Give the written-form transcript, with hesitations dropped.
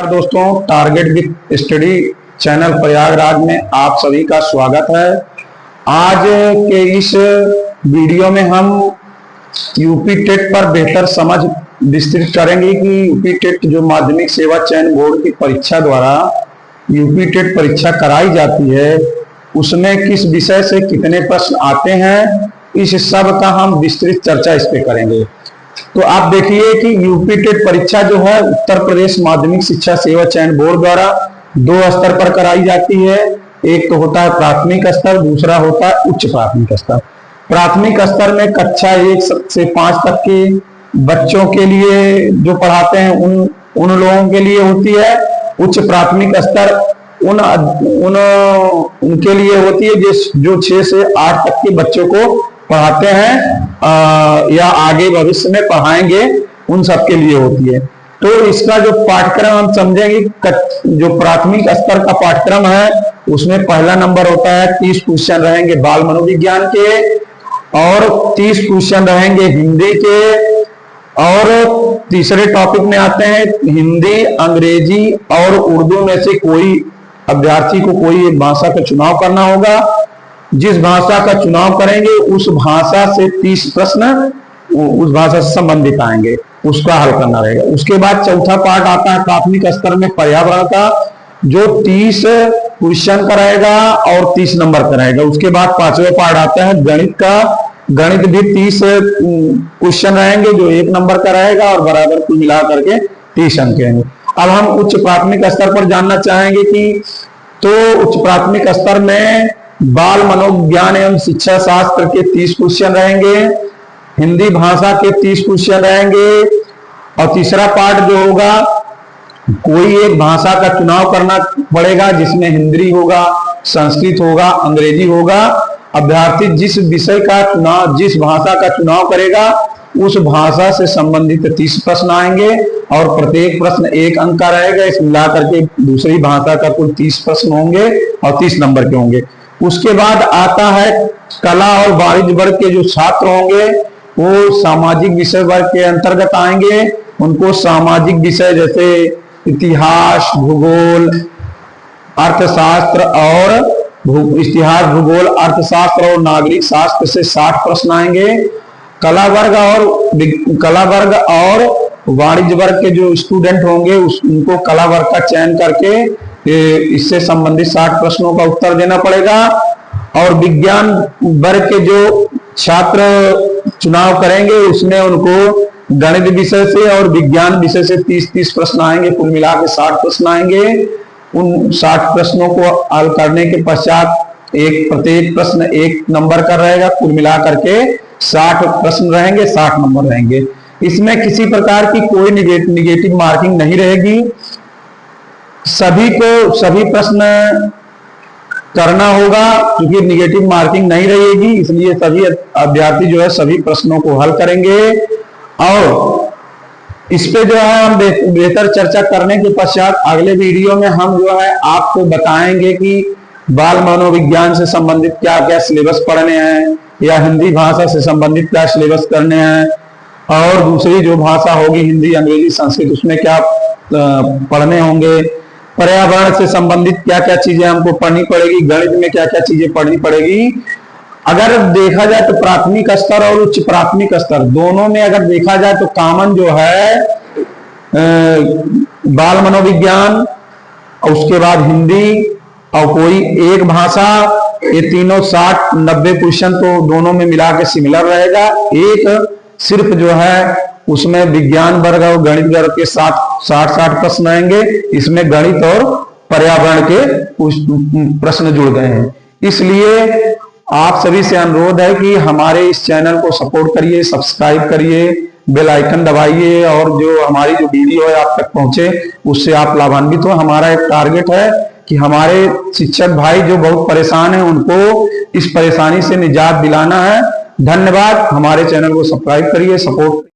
दोस्तों, target with study channel Prayagraj में आप सभी का स्वागत है। आज के इस वीडियो में हम यूपी टेट पर बेहतर समझ विस्तृत करेंगे कि यूपी टेट जो माध्यमिक सेवा चयन बोर्ड की परीक्षा द्वारा यूपी टेट परीक्षा कराई जाती है, उसमें किस विषय से कितने प्रश्न आते हैं, इस सब का हम विस्तृत चर्चा इस पे करेंगे। तो आप देखिए कि यूपी टेट परीक्षा जो है उत्तर प्रदेश माध्यमिक शिक्षा सेवा चयन बोर्ड द्वारा दो स्तर पर कराई जाती है। एक तो होता है प्राथमिक स्तर, दूसरा होता है उच्च प्राथमिक स्तर। प्राथमिक स्तर में कक्षा 1 से 5 तक के बच्चों के लिए जो पढ़ाते हैं उन लोगों के लिए होती है। उच्च प्राथमिक स्तर उनके लिए होती है जो 6 से 8 तक के बच्चों को पढ़ाते हैं या आगे भविष्य में पढ़ाएंगे, उन सब के लिए होती है। तो इसका जो पाठ्यक्रम हम समझेंगे, जो प्राथमिक स्तर का पाठ्यक्रम है उसमें पहला नंबर होता है 30 क्वेश्चन रहेंगे बाल मनोविज्ञान के, और 30 क्वेश्चन रहेंगे हिंदी के, और तीसरे टॉपिक में आते हैं हिंदी, अंग्रेजी और उर्दू में से कोई अभ्यर्थी को कोई एक भाषा का चुनाव करना होगा। जिस भाषा का चुनाव करेंगे उस भाषा से 30 प्रश्न उस भाषा से संबंधित आएंगे, उसका हल करना रहेगा। उसके बाद चौथा पार्ट आता है प्राथमिक स्तर में पर्यावरण का, जो 30 क्वेश्चन का रहेगा और 30 नंबर का रहेगा। उसके बाद पांचवा पार्ट आता है गणित का। गणित भी 30 क्वेश्चन रहेंगे जो 1 नंबर का रहेगा और बराबर कुल मिला करके 30 अंक रहेंगे। अब हम उच्च प्राथमिक स्तर पर जानना चाहेंगे कि तो उच्च प्राथमिक स्तर में बाल मनोविज्ञान एवं शिक्षा शास्त्र के 30 क्वेश्चन रहेंगे, हिंदी भाषा के 30 क्वेश्चन रहेंगे, और तीसरा पार्ट जो होगा कोई एक भाषा का चुनाव करना पड़ेगा, जिसमें हिंदी होगा, संस्कृत होगा, अंग्रेजी होगा। अभ्यर्थी जिस विषय का चुनाव, जिस भाषा का चुनाव करेगा उस भाषा से संबंधित 30 प्रश्न आएंगे और प्रत्येक प्रश्न 1 अंक का रहेगा। इस मिला करके दूसरी भाषा का कुल 30 प्रश्न होंगे और 30 नंबर के होंगे। उसके बाद आता है कला और वाणिज्य वर्ग के जो छात्र होंगे वो सामाजिक विषय वर्ग के अंतर्गत आएंगे। उनको सामाजिक विषय जैसे इतिहास, भूगोल, अर्थशास्त्र और इतिहास, भूगोल, अर्थशास्त्र और नागरिक शास्त्र से 60 प्रश्न आएंगे। कला वर्ग और वाणिज्य वर्ग के जो स्टूडेंट होंगे उनको कला वर्ग का चयन करके इससे संबंधित 60 प्रश्नों का उत्तर देना पड़ेगा। और विज्ञान वर्ग के जो छात्र चुनाव करेंगे उसमें उनको गणित विषय से और विज्ञान विषय से 30 प्रश्न आएंगे, कुल मिला के 60 प्रश्न आएंगे। उन 60 प्रश्नों को हल करने के पश्चात प्रत्येक प्रश्न 1 नंबर का रहेगा, कुल मिला करके 60 प्रश्न रहेंगे, 60 नंबर रहेंगे। इसमें किसी प्रकार की कोई निगेटिव मार्किंग नहीं रहेगी। सभी को सभी प्रश्न करना होगा, क्योंकि निगेटिव मार्किंग नहीं रहेगी, इसलिए सभी अभ्यर्थी जो है सभी प्रश्नों को हल करेंगे। और इस पे जो है हम बेहतर चर्चा करने के पश्चात अगले वीडियो में हम जो है आपको बताएंगे कि बाल मनोविज्ञान से संबंधित क्या क्या सिलेबस पढ़ने हैं, या हिंदी भाषा से संबंधित क्या सिलेबस करने हैं, और दूसरी जो भाषा होगी हिंदी, अंग्रेजी, संस्कृत, उसमें क्या पढ़ने होंगे, पर्यावरण से संबंधित क्या क्या चीजें हमको पढ़नी पड़ेगी, गणित में क्या क्या चीजें पढ़नी पड़ेगी। अगर देखा जाए तो प्राथमिक स्तर और उच्च प्राथमिक स्तर दोनों में अगर देखा जाए तो कॉमन जो है बाल मनोविज्ञान, और उसके बाद हिंदी और कोई एक भाषा, ये तीनों 60-90 क्वेश्चन तो दोनों में मिला के सिमिलर रहेगा। एक सिर्फ जो है उसमें विज्ञान वर्ग और गणित वर्ग के 60 प्रश्न आएंगे। इसमें गणित और पर्यावरण के प्रश्न जुड़ गए हैं। इसलिए आप सभी से अनुरोध है कि हमारे इस चैनल को सपोर्ट करिए, सब्सक्राइब करिए, बेल आइकन दबाइए, और जो हमारी जो वीडियो है आप तक पहुंचे उससे आप लाभान्वित हो। हमारा एक टारगेट है कि हमारे शिक्षक भाई जो बहुत परेशान हैं उनको इस परेशानी से निजात दिलाना है। धन्यवाद। हमारे चैनल को सब्सक्राइब करिए, सपोर्ट